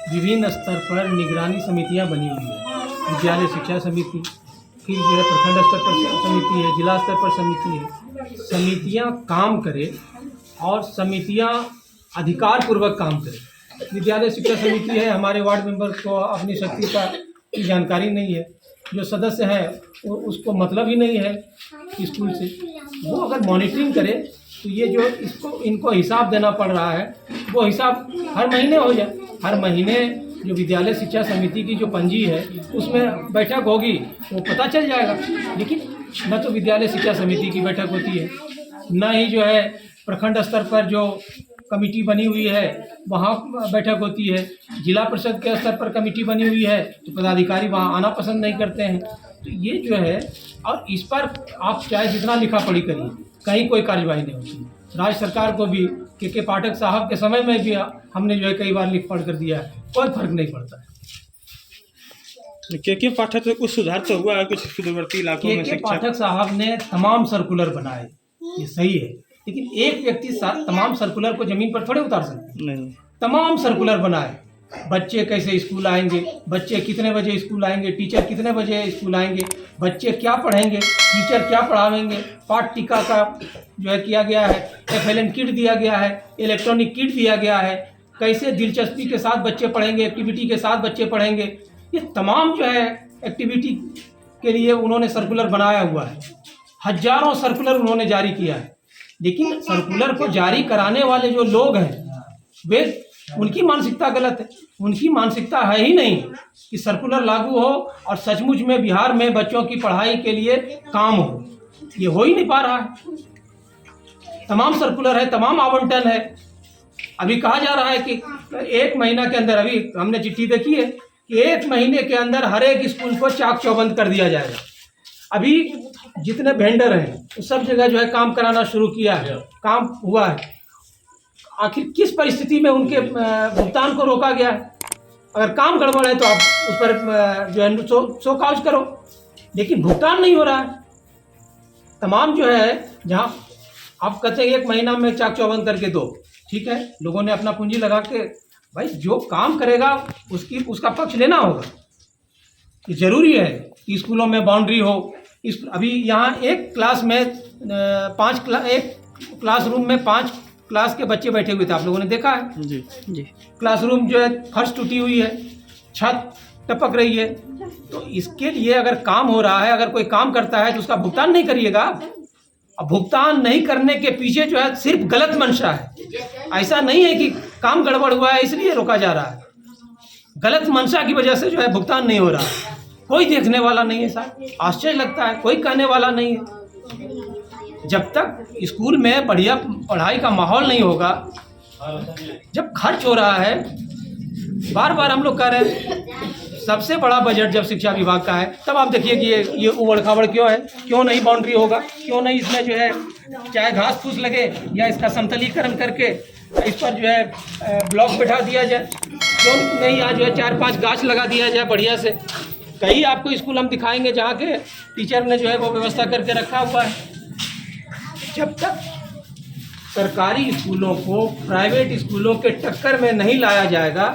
विभिन्न स्तर पर निगरानी समितियां बनी हुई है। विद्यालय शिक्षा समिति, फिर जो है प्रखंड स्तर पर समिति है, जिला स्तर पर समिति है। समितियां काम करें और समितियां अधिकारपूर्वक काम करें। विद्यालय शिक्षा समिति है, हमारे वार्ड मेंबर को अपनी शक्ति की जानकारी नहीं है, जो सदस्य हैं उसको मतलब ही नहीं है स्कूल से। वो अगर मॉनिटरिंग करे तो ये जो इनको हिसाब देना पड़ रहा है वो हिसाब हर महीने हो जाए। हर महीने जो विद्यालय शिक्षा समिति की जो पंजी है उसमें बैठक होगी, वो पता चल जाएगा। लेकिन न तो विद्यालय शिक्षा समिति की बैठक होती है, न ही जो है प्रखंड स्तर पर जो कमेटी बनी हुई है वहाँ बैठक होती है। जिला परिषद के स्तर पर कमेटी बनी हुई है तो पदाधिकारी वहाँ आना पसंद नहीं करते हैं। तो ये जो है, और इस पर आप चाहे जितना लिखा पढ़ी करिए, कहीं कोई कार्यवाही नहीं होती। राज्य सरकार को भी के पाठक साहब के समय में भी हमने जो है कई बार लिख पढ़ कर दिया है, कोई फर्क नहीं पड़ता है। के पाठक से कुछ सुधार तो हुआ है कुछ सुदूरवर्ती इलाकों में? के पाठक साहब ने तमाम सर्कुलर बनाए, ये सही है, लेकिन एक व्यक्ति तमाम सर्कुलर को जमीन पर थोड़े उतार सकते नहीं। तमाम सर्कुलर बनाए, बच्चे कैसे स्कूल आएंगे, बच्चे कितने बजे स्कूल आएंगे, टीचर कितने बजे स्कूल आएंगे, बच्चे क्या पढ़ेंगे, टीचर क्या पढ़ावेंगे, पाठ टीका का जो है किया गया है, FLN किट दिया गया है, इलेक्ट्रॉनिक किट दिया गया है, कैसे दिलचस्पी के साथ बच्चे पढ़ेंगे, एक्टिविटी के साथ बच्चे पढ़ेंगे। ये तमाम जो है एक्टिविटी के लिए उन्होंने सर्कुलर बनाया हुआ है। हजारों सर्कुलर उन्होंने जारी किया है, लेकिन सर्कुलर को जारी कराने वाले जो लोग हैं वे उनकी मानसिकता गलत है। उनकी मानसिकता है ही नहीं कि सर्कुलर लागू हो और सचमुच में बिहार में बच्चों की पढ़ाई के लिए काम हो। ये हो ही नहीं पा रहा है। तमाम सर्कुलर है, तमाम आवंटन है। अभी कहा जा रहा है कि 1 महीना के अंदर, अभी हमने चिट्ठी देखी है कि 1 महीने के अंदर हर एक स्कूल को चाक चौबंद कर दिया जाएगा। अभी जितने वेंडर हैं वो सब जगह जो है काम कराना शुरू किया है, काम हुआ है। आखिर किस परिस्थिति में उनके भुगतान को रोका गया है? अगर काम गड़बड़ है तो आप उस पर जो है सो काउज करो, लेकिन भुगतान नहीं हो रहा है। तमाम जो है, जहाँ आप कहते हैं 1 महीना में चाक चौबंद करके दो, ठीक है, लोगों ने अपना पूंजी लगा के, भाई जो काम करेगा उसका पक्ष लेना होगा। ये जरूरी है कि स्कूलों में बाउंड्री हो। अभी यहाँ एक क्लास में एक क्लासरूम में 5 क्लास के बच्चे बैठे हुए थे, आप लोगों ने देखा है जी जी। क्लासरूम जो है फर्श टूटी हुई है, छत टपक रही है। तो इसके लिए अगर काम हो रहा है, अगर कोई काम करता है तो उसका भुगतान नहीं करिएगा। अब भुगतान नहीं करने के पीछे जो है सिर्फ गलत मंशा है। ऐसा नहीं है कि काम गड़बड़ हुआ है इसलिए रोका जा रहा है। गलत मंशा की वजह से जो है भुगतान नहीं हो रहा है। कोई देखने वाला नहीं है साहब, आश्चर्य लगता है, कोई कहने वाला नहीं है। जब तक स्कूल में बढ़िया पढ़ाई का माहौल नहीं होगा, जब खर्च हो रहा है, बार बार हम लोग कह रहे हैं सबसे बड़ा बजट जब शिक्षा विभाग का है, तब आप देखिए कि ये उबड़ खाबड़ क्यों है, क्यों नहीं बाउंड्री होगा, क्यों नहीं इसमें जो है चाहे घास फूस लगे या इसका समतलीकरण करके इस पर जो है ब्लॉक बैठा दिया जाए, क्यों नहीं यहाँ जो है 4-5 गाछ लगा दिया जाए बढ़िया से। कई आपको स्कूल हम दिखाएंगे जहाँ के टीचर ने जो है वो व्यवस्था करके रखा हुआ है। जब तक सरकारी स्कूलों को प्राइवेट स्कूलों के टक्कर में नहीं लाया जाएगा,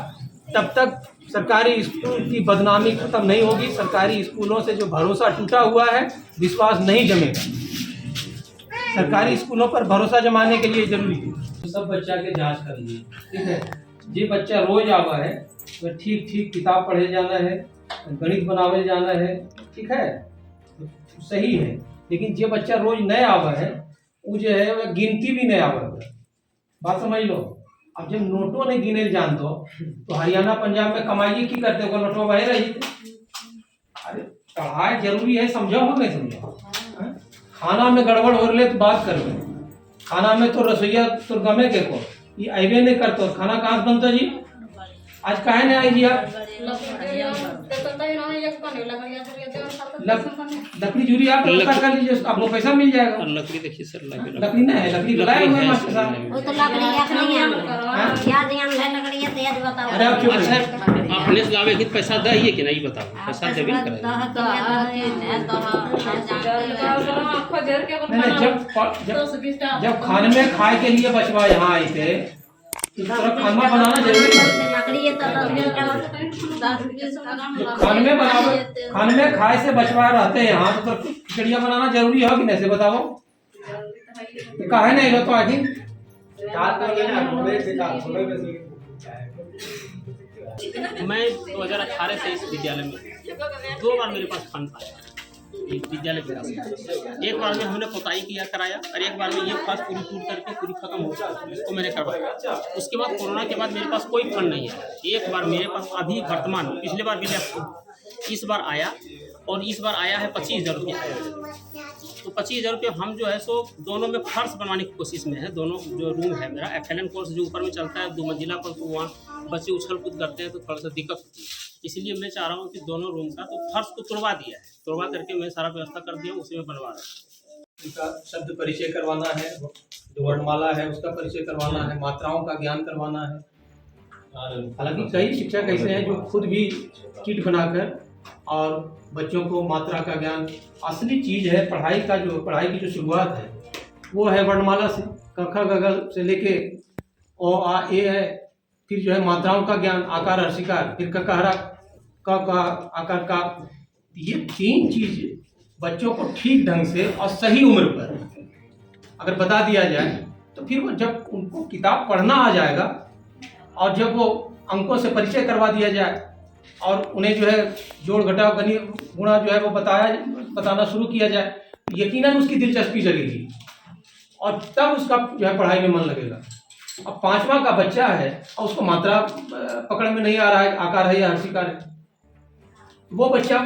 तब तक सरकारी स्कूल की बदनामी खत्म नहीं होगी। सरकारी स्कूलों से जो भरोसा टूटा हुआ है, विश्वास नहीं जमेगा। सरकारी स्कूलों पर भरोसा जमाने के लिए जरूरी है तो सब बच्चा के जांच कर लीजिए, ठीक है। जे बच्चा रोज आवा है तो ठीक किताब पढ़े जाना है, गणित बनावे जाना है, ठीक है, तो सही है। लेकिन जे बच्चा रोज नए आवा है वो जो है वह गिनती भी नहीं आवा, बात समझ लो। अब जब नोटों नहीं गिने जान दो तो हरियाणा पंजाब में कमाइए की करते हो, नोटों वही रही थे। अरे पढ़ाई जरूरी है, समझो हो नहीं समझो। खाना में गड़बड़ हो रही तो बात करो, खाना में तो रसोईया तो गमे के को ये आइबे नहीं करते। खाना कहाँ से बनता जी? आज काहे नहीं आई जी आप? लकड़ी जूरी आप व्यवस्था कर लीजिए, आपको पैसा मिल जाएगा। लकड़ी देखिए सर, लकड़ी नहीं है, लकड़ी लगाए हुए हैं मास्टर साहब। वो तो लकड़ी नहीं है, क्या ध्यान है लकड़ी है, तेज बताओ। अरे आप क्यों अपने से लावे कि पैसा दे कि नहीं बताओ, पैसा देबे नहीं करे। जब खाने में खाए के लिए बचवा यहाँ आए थे तो खाना बनाना जरूरी है। लकड़ी है तो खाने में खाए से बचवा रहते हैं यहाँ तो खिचड़िया बनाना जरूरी है कि नहीं से बताओ काहे नहीं हो तो आखिर मैं 2018 से इस विद्यालय में 2 बार मेरे पास फंड आया इस विद्यालय के रास्ते। एक बार में हमने पोताई किया कराया और एक बार में ये फर्स्ट पूरी टूट करके पूरी खत्म हो गई, इसको मैंने करवाया। उसके बाद कोरोना के बाद मेरे पास कोई फंड नहीं है। एक बार मेरे पास अभी वर्तमान पिछले बार भी इस बार आया और इस बार आया है 25,000 रुपये आया। तो 25,000 रुपये हम जो है सो दोनों में फर्श बनवाने की कोशिश में है। दोनों जो रूम है मेरा FLN कोर्स जो ऊपर में चलता है 2 मंजिला पर, तो वहाँ बच्चे उछल कूद करते हैं तो थोड़ा सा दिक्कत होती है। इसलिए मैं चाह रहा हूँ कि दोनों रूम का तो फर्श को तोड़वा दिया है, तोड़वा करके मैं सारा व्यवस्था कर दिया हूँ, उसी में बनवा रहा हूँ। उनका शब्द परिचय करवाना है, जो वर्णमाला है उसका परिचय करवाना है, मात्राओं का ज्ञान करवाना है। हालांकि कई शिक्षक ऐसे हैं जो खुद भी किट बनाकर और बच्चों को मात्रा का ज्ञान, असली चीज़ है पढ़ाई की जो शुरुआत है वो है वर्णमाला से, क ख ग घ से लेके ओ आ ए है, फिर जो है मात्राओं का ज्ञान, आकार हर्षिकार, फिर ककहरा का आकार का। ये 3 चीज़ बच्चों को ठीक ढंग से और सही उम्र पर अगर बता दिया जाए तो फिर वो जब उनको किताब पढ़ना आ जाएगा और जब वो अंकों से परिचय करवा दिया जाए और उन्हें जो है जोड़ घटाव गुणा जो है वो बताना शुरू किया जाए, यकीनन उसकी दिलचस्पी जगेगी और तब उसका जो है पढ़ाई में मन लगेगा। अब 5वां का बच्चा है और उसको मात्रा पकड़ में नहीं आ रहा है, आकार है या हर्षिकार है, वो बच्चा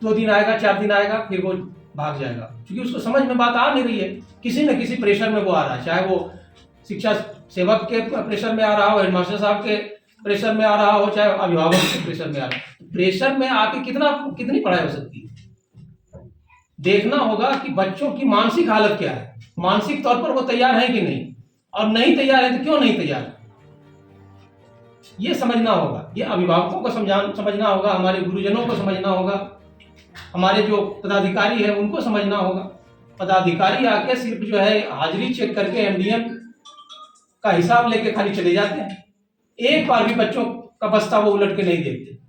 2 दिन आएगा, 4 दिन आएगा, फिर वो भाग जाएगा क्योंकि उसको समझ में बात आ नहीं रही है। किसी न किसी प्रेशर में वो आ रहा है, चाहे वो शिक्षा सेवक के प्रेशर में आ रहा हो, हेडमास्टर साहब के प्रेशर में आ रहा हो, चाहे अभिभावक के प्रेशर में आ रहा हो। प्रेशर में आके कितनी पढ़ाई हो सकती है। देखना होगा कि बच्चों की मानसिक हालत क्या है, मानसिक तौर पर वो तैयार है कि नहीं, और नहीं तैयार है तो क्यों नहीं तैयार, ये समझना होगा। ये अभिभावकों को समझना होगा, हमारे गुरुजनों को समझना होगा, हमारे जो पदाधिकारी है उनको समझना होगा। पदाधिकारी आके सिर्फ जो है हाजिरी चेक करके MDM का हिसाब लेके खाली चले जाते हैं, एक बार भी बच्चों का बस्ता वो उलट के नहीं देखते।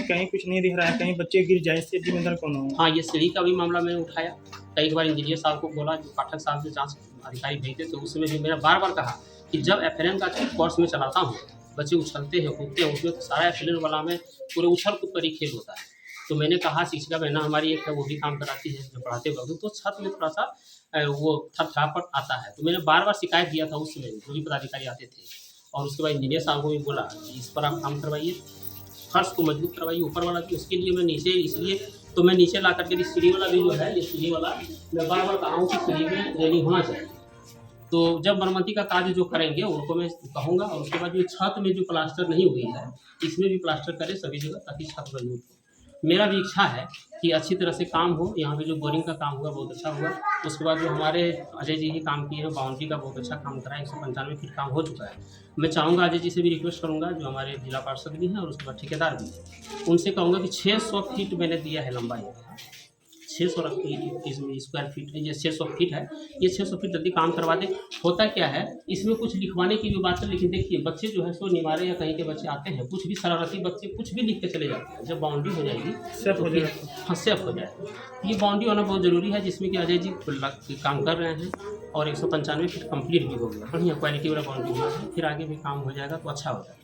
कहीं कुछ नहीं दिख रहा है, कहीं बच्चे गिर जाए, इससे जिम्मेदार कौन हो? हाँ, ये सीढ़ी का भी मामला मैंने उठाया। कई बार इंजीनियर साहब को बोला, जो पाठक साहब से जांच अधिकारी भेजते तो उसमें भी मेरा बार कहा कि जब FLN का कोर्स में चलाता हूँ, बच्चे उछलते हैं कूदते हैं, उसमें तो सारा FLN वाला में पूरे उछल कूद पर ही खेल होता है। तो मैंने कहा शिक्षिका बहना हमारी एक है वो भी काम कराती है, जो पढ़ाते वक्त तो छत में थोड़ा सा वो थपथपाहट आता है। तो मैंने बार बार शिकायत दिया था, उस समय जो भी पदाधिकारी आते थे, और उसके बाद इंजीनियर साहब को भी बोला कि इस पर आप काम करवाइए, फर्श को मजबूत करवाइए ऊपर वाला। कि उसके लिए मैं नीचे, इसलिए तो मैं नीचे ला करके सीढ़ी वाला भी जो है, ये सीढ़ी वाला मैं बार बार कहा हूँ कि सीढ़ी में रेलिंग होना चाहिए। तो जब मरम्मती का कार्य जो करेंगे उनको मैं कहूँगा, और उसके बाद जो छत में जो प्लास्टर नहीं हुई है इसमें भी प्लास्टर करें सभी जगह, ताकि छत मजबूत हो। मेरा भी इच्छा है कि अच्छी तरह से काम हो। यहाँ पे जो बोरिंग का काम हुआ बहुत अच्छा हुआ। उसके बाद जो हमारे अजय जी ही काम किए हैं, बाउंड्री का बहुत अच्छा काम करा है, 195 फीट काम हो चुका है। मैं चाहूँगा अजय जी से भी रिक्वेस्ट करूँगा, जो हमारे जिला पार्षद भी हैं और उसके बाद ठेकेदार भी हैं, उनसे कहूँगा कि 600 फीट मैंने दिया है लंबाई, 600 स्क्वायर फीट, ये 600 फीट है, ये 600 फीट जल्दी काम करवा दें। होता क्या है, इसमें कुछ लिखवाने की जो बात है, लेकिन देखिए बच्चे जो है सो निवारे या कहीं के बच्चे आते हैं, कुछ भी शरारती बच्चे कुछ भी लिख के चले जाते हैं। जब बाउंड्री हो जाएगी सेफ हो जाएगा, हाँ सेफ हो जाएगा। ये बाउंड्री होना बहुत ज़रूरी है, जिसमें कि अजय जी काम कर रहे हैं और 195 फीट कंप्लीट भी हो गया, बढ़िया क्वालिटी वाला बाउंड्री हुआ है। फिर आगे भी काम हो जाएगा तो अच्छा हो जाएगा।